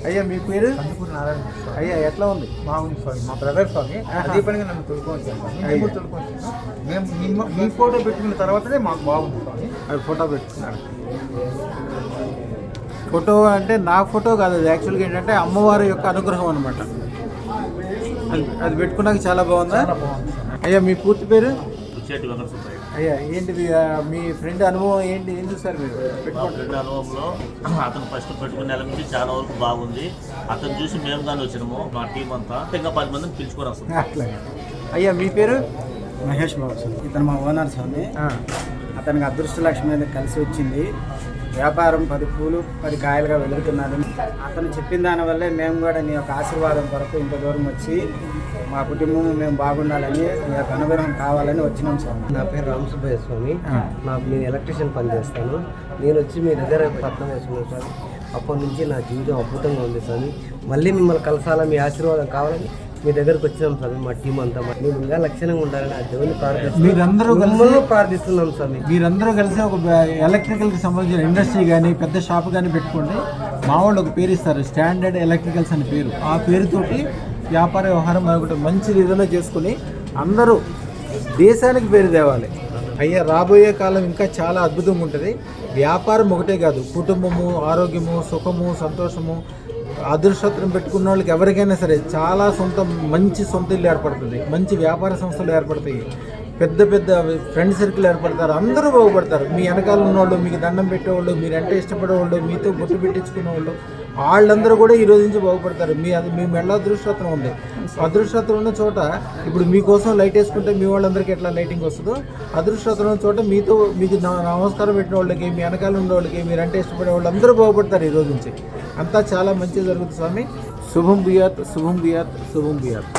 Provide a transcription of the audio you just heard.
అయ్యా మీ పేరు? కందుకూరు నారాయణ స్వామి. అయ్యా ఎట్లా ఉంది? బాగుంది స్వామి. మా బ్రదర్ స్వామి అదే పనిగా నన్ను తొలుకొచ్చాను స్వామి. నేను కూడా తొలుకొచ్చాను. మేము మీ ఫోటో పెట్టుకున్న తర్వాతనే మాకు బాగుంది స్వామి. అది ఫోటో పెట్టుకున్నాడు. ఫోటో అంటే నా ఫోటో కాదు, అది యాక్చువల్గా ఏంటంటే అమ్మవారి యొక్క అనుగ్రహం అనమాట. అది పెట్టుకున్నాక చాలా బాగుందా? చాలా బాగుంది స్వామి. అయ్యా మీ పూర్తి పేరు? ఉచ్చేటి వెంకట సుబ్బయ్య. అయ్యా ఏంటిది మీ ఫ్రెండ్ అనుభవం ఏంటి, ఏం చూసారు మీరు మా పెట్టుకోండి? ఫ్రెండ్ అనుభవంలో అతను ఫస్ట్ పెట్టుకునే నెల నుంచి చాలా వరకు బాగుంది. అతను చూసి మేము కానీ వచ్చినాము, మా టీం అంతా ఇంకా 10 మందిని పిలుచుకొని వస్తాం. అట్లాగే. అయ్యా మీ పేరు? మహేష్ బాబు స్వామి. ఇతను మా ఓనర్ స్వామి. అతనికి అదృష్టలక్ష్మి మీద కలిసి వచ్చింది. వ్యాపారం 10 పూలు 10 కాయలుగా వెలుగుతున్నాడు. అతను చెప్పిన దానివల్లే మేము కూడా నీ యొక్క ఆశీర్వాదం కొరకు ఇంత దూరం వచ్చి మా కుటుంబం మేము బాగుండాలని మీ యొక్క అనుగ్రహం కావాలని వచ్చినాం స్వామి. నా పేరు రామసుబ్బయ్య స్వామి. నేను ఎలక్ట్రీషియన్ పని చేస్తాను. నేను వచ్చి మీ దగ్గర పట్నం వేసుకున్నాను స్వామి. అప్పటి నుంచి నా జీవితం అద్భుతంగా ఉంది స్వామి. మళ్ళీ మిమ్మల్ని కలసాలా, మీ ఆశీర్వాదం కావాలని మీ దగ్గరకు వచ్చినాం స్వామి. మా టీం అంతా మేము ఇంకా లక్షణంగా ఉండాలని ఆ దేవుని ప్రార్థిస్తున్నాం స్వామి. మీరందరూ కలిసి ఒక ఎలక్ట్రికల్కి సంబంధించిన ఇండస్ట్రీ కానీ పెద్ద షాప్ కానీ పెట్టుకోండి. మా వాళ్ళు ఒక పేరు ఇస్తారు, స్టాండర్డ్ ఎలక్ట్రికల్స్ అని పేరు. ఆ పేరుతోటి వ్యాపార వ్యవహారం ఒకటి మంచి ఏదైనా చేసుకుని అందరూ దేశానికి పేరు తేవాలి. అయ్యా రాబోయే కాలం ఇంకా చాలా అద్భుతంగా ఉంటుంది. వ్యాపారం ఒకటే కాదు, కుటుంబము, ఆరోగ్యము, సుఖము, సంతోషము, అదృష్టం పెట్టుకున్న వాళ్ళకి ఎవరికైనా సరే చాలా మంచి సొంత ఇల్లు ఏర్పడుతుంది, మంచి వ్యాపార సంస్థలు ఏర్పడతాయి, పెద్ద పెద్ద ఫ్రెండ్ సర్కిల్ ఏర్పడతారు, అందరూ బాగుపడతారు. మీ వెనకాల ఉన్నవాళ్ళు, మీకు దండం పెట్టేవాళ్ళు, మీరంటే ఇష్టపడేవాళ్ళు, మీతో గుట్టు పెట్టించుకునే వాళ్ళు, వాళ్ళందరూ కూడా ఈ రోజు నుంచి బాగుపడతారు. మీ మెళ్ళ అదృష్టం ఉంది. అదృష్టం ఉన్న చోట ఇప్పుడు మీకోసం లైట్ వేసుకుంటే మీ వాళ్ళందరికీ ఎట్లా లైటింగ్ వస్తుందో, అదృష్టం ఉన్న చోట మీకు నమస్కారం పెట్టిన వాళ్ళకి, మీ వెనకాల ఉన్న వాళ్ళకి, మీరంటే ఇష్టపడే వాళ్ళు అందరూ బాగుపడతారు. ఈ రోజు నుంచి అంతా చాలా మంచిగా జరుగుతుంది స్వామి. శుభం బియాత్, శుభం బియాత్, శుభం బియాత్.